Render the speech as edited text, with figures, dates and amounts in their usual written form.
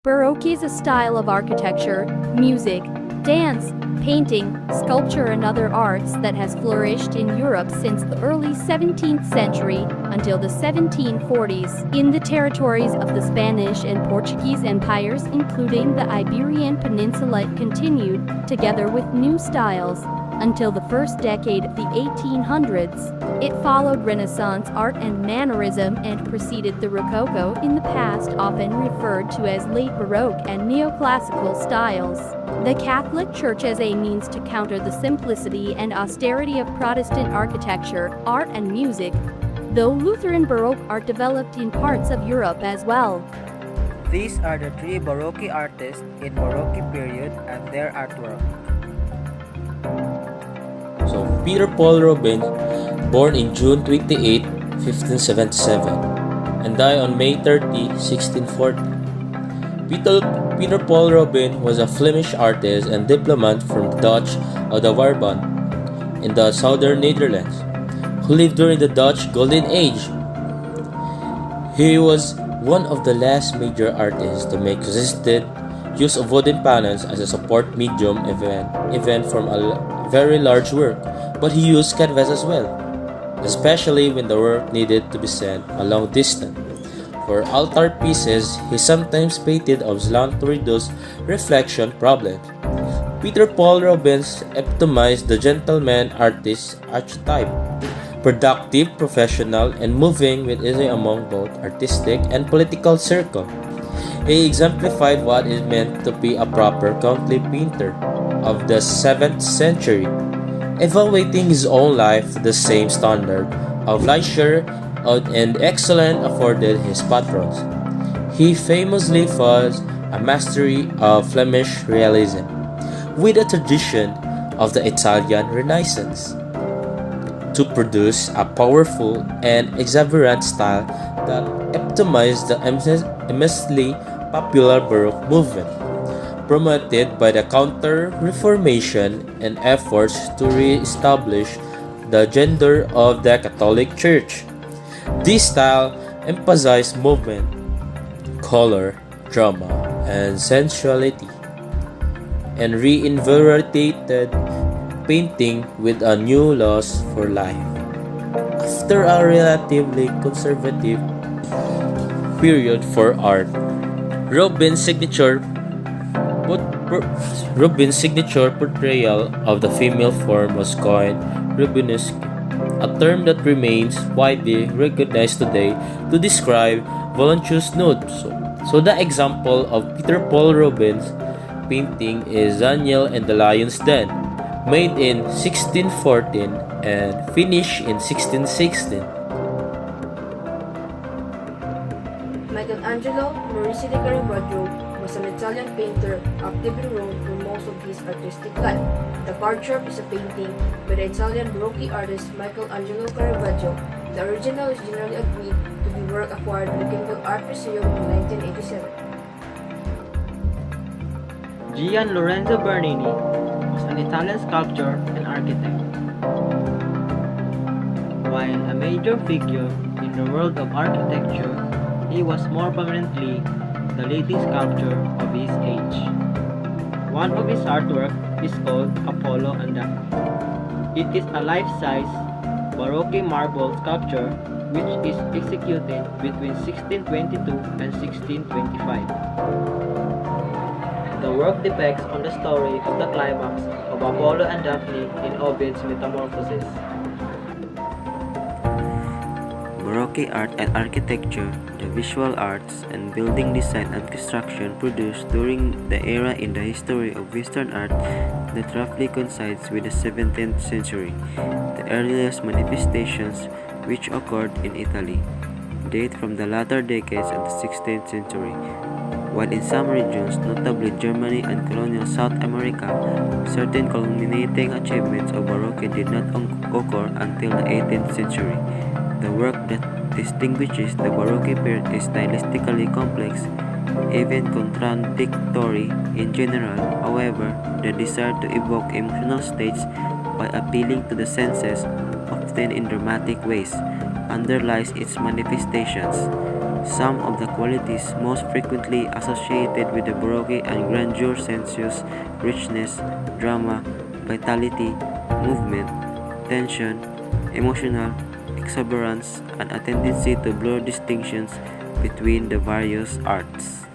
Baroque is a style of architecture, music, dance, painting, sculpture and other arts that has flourished in Europe since the early 17th century until the 1740s in the territories of the Spanish and Portuguese empires, including the Iberian Peninsula. It continued, together with new styles, until the first decade of the 1800s. It followed Renaissance art and Mannerism and preceded the Rococo, in the past often referred to as late Baroque and Neoclassical styles. The Catholic Church as a means to counter the simplicity and austerity of Protestant architecture, art and music, though Lutheran Baroque art developed in parts of Europe as well. These are the three Baroque artists in Baroque period and their artwork. So, Peter Paul Rubens, born in June 28, 1577, and died on May 30, 1640. Peter Paul Rubens was a Flemish artist and diplomat from the Dutch of the Brabant in the southern Netherlands, who lived during the Dutch Golden Age. He was one of the last major artists to make consistent use of wooden panels as a support medium event from a very large work, but he used canvas as well, especially when the work needed to be sent a long distance. For altar pieces, he sometimes painted on slant to reduce reflection problems. Peter Paul Rubens epitomized the gentleman artist archetype, productive, professional, and moving with ease among both artistic and political circles. He exemplified what it meant to be a proper country painter of the 7th century, evaluating his own life to the same standard of leisure and excellence afforded his patrons. He famously was a mastery of Flemish realism, with a tradition of the Italian Renaissance, to produce a powerful and exuberant style that epitomized the immensely popular Baroque movement, promoted by the Counter-Reformation and efforts to re-establish the gender of the Catholic Church. This style emphasized movement, color, drama, and sensuality, and reinvigorated painting with a new lust for life. After a relatively conservative period for art, Rubens' signature portrayal of the female form was coined Rubenesque, a term that remains widely recognized today to describe voluptuous nude. So the example of Peter Paul Rubens' painting is Daniel and the Lion's Den, made in 1614 and finished in 1616. Michelangelo Maurice de Caravaggio was an Italian painter active in Rome for most of his artistic life. The card sharp is a painting by the Italian Baroque artist Michelangelo Caravaggio. The original is generally agreed to be work acquired by the Kendall Art Museum in 1987. Gian Lorenzo Bernini was an Italian sculptor and architect. While a major figure in the world of architecture, he was more prominently the leading sculptor of his age. One of his artwork is called Apollo and Daphne. It is a life-size Baroque marble sculpture which is executed between 1622 and 1625. The work depicts on the story of the climax of Apollo and Daphne in Ovid's Metamorphoses. Baroque art and architecture, the visual arts and building design and construction produced during the era in the history of Western art that roughly coincides with the 17th century. The earliest manifestations, which occurred in Italy, date from the latter decades of the 16th century, while in some regions, notably Germany and colonial South America, certain culminating achievements of Baroque did not occur until the 18th century. The work that distinguishes the Baroque period is stylistically complex, even contradictory in general. However, the desire to evoke emotional states by appealing to the senses, often in dramatic ways, underlies its manifestations. Some of the qualities most frequently associated with the Baroque and grandeur, sensuous, richness, drama, vitality, movement, tension, emotional exuberance, and a tendency to blur distinctions between the various arts.